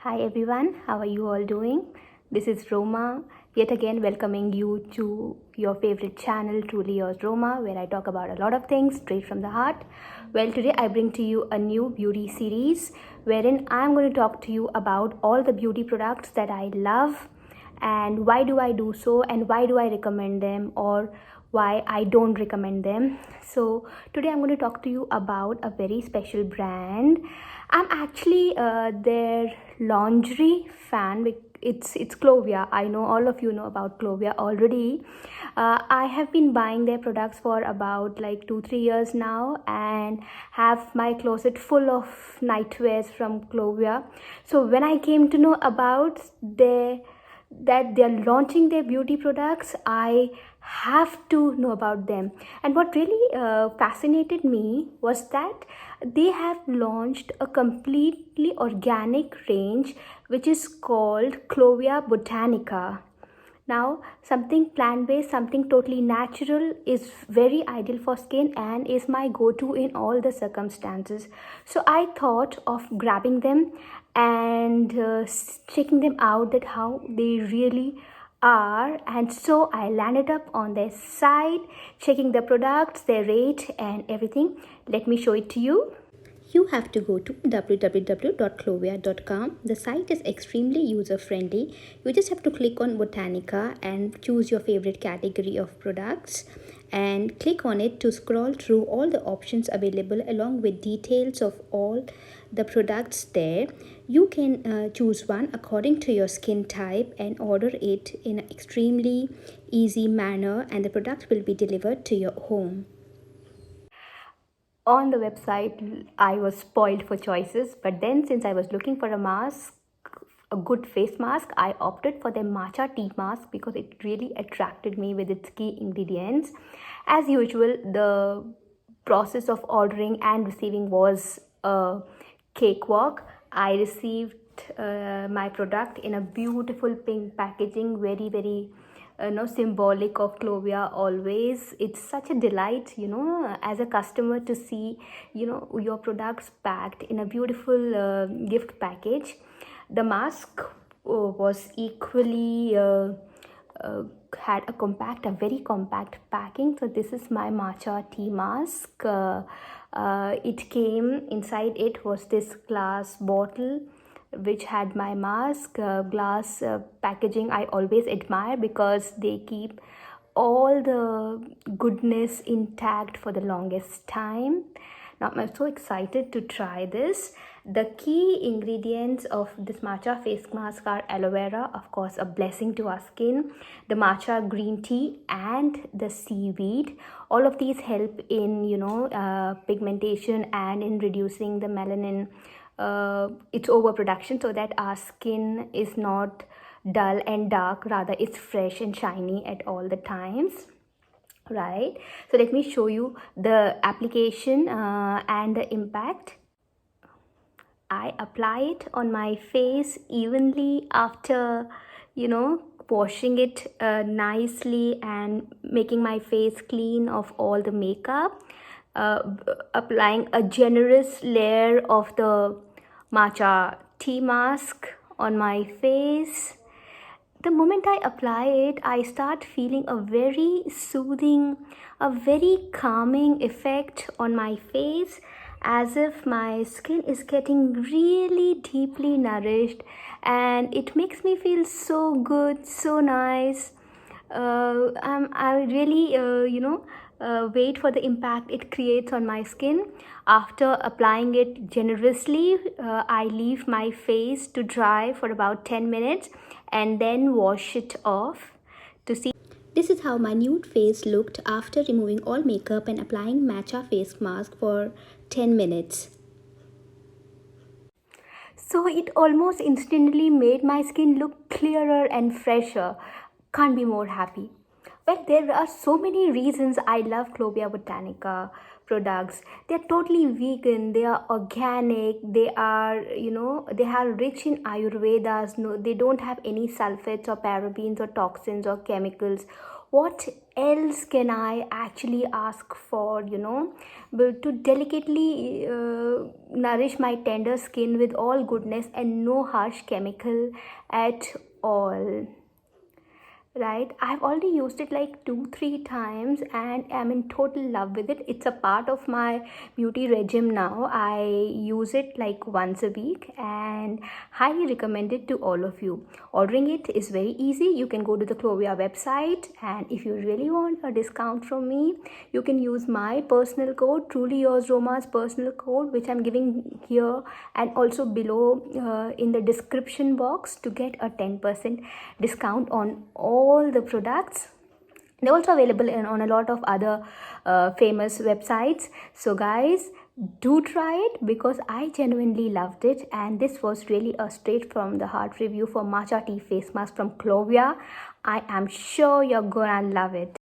Hi everyone, how are you all doing? This is Roma, yet again welcoming you to your favorite channel, Truly Yours Roma, where I talk about a lot of things straight from the heart. Well, today I bring to you a new beauty series wherein I'm going to talk to you about all the beauty products that I love and why do I do so and why do I recommend them or why I don't recommend them. So today I'm going to talk to you about a very special brand. I'm actually their lingerie fan. It's Clovia. I know all of you know about Clovia already. I have been buying their products for about like 2-3 years now and have my closet full of nightwears from Clovia. So when I came to know about that they're launching their beauty products, I have to know about them. And what really fascinated me was that they have launched a completely organic range which is called Clovia Botanica. Now, something plant based, something totally natural is very ideal for skin and is my go to in all the circumstances. So, I thought of grabbing them and checking them out that how they really are, and so I landed up on their site checking the products, their rate and everything. Let me show it to you. You have to go to www.clovia.com. The site is extremely user friendly. You just have to click on Botanica and choose your favorite category of products and click on it to scroll through all the options available along with details of all the products there. You can choose one according to your skin type and order it in an extremely easy manner, and the product will be delivered to your home. On the website I was spoiled for choices, but then since I was looking for a mask, a good face mask, I opted for the matcha tea mask because it really attracted me with its key ingredients. As usual, the process of ordering and receiving was a cakewalk. I received my product in a beautiful pink packaging, very symbolic of Clovia always. It's such a delight, as a customer to see, your products packed in a beautiful gift package. The mask was equally had a very compact packing. So this is my matcha tea mask. It came inside, it was this glass bottle which had my mask. Glass packaging I always admire because they keep all the goodness intact for the longest time. Now I'm so excited to try this. The key ingredients of this matcha face mask are aloe vera, of course, a blessing to our skin, the matcha green tea, and the seaweed. All of these help in pigmentation and in reducing the melanin, its overproduction, so that our skin is not dull and dark, rather it's fresh and shiny at all the times, right? So let me show you the application and the impact. I apply it on my face evenly after, washing it nicely and making my face clean of all the makeup. Applying a generous layer of the matcha tea mask on my face. The moment I apply it, I start feeling a very soothing, a very calming effect on my face, as if my skin is getting really deeply nourished, and it makes me feel so good, so nice. I really, wait for the impact it creates on my skin. After applying it generously, I leave my face to dry for about 10 minutes and then wash it off to see. This is how my nude face looked after removing all makeup and applying matcha face mask for 10 minutes. So it almost instantly made my skin look clearer and fresher. Can't be more happy. Well, there are so many reasons I love Clovia Botanica products. They're totally vegan, they are organic, they are, they are rich in Ayurvedas. No, they don't have any sulfates or parabens or toxins or chemicals. what else can I actually ask for, but to delicately nourish my tender skin with all goodness and no harsh chemical at all. Right, I've already used it like 2-3 times and I'm in total love with it. It's a part of my beauty regime now. I use it like once a week and highly recommend it to all of you. Ordering it is very easy. You can go to the Clovia website, and if you really want a discount from me, you can use my personal code, Truly Yours Roma's personal code, which I'm giving here and also below in the description box, to get a 10% discount on all the products. They're also available on a lot of other famous websites. So guys, do try it because I genuinely loved it, and this was really a straight from the heart review for matcha tea face mask from Clovia. I am sure you're gonna love it.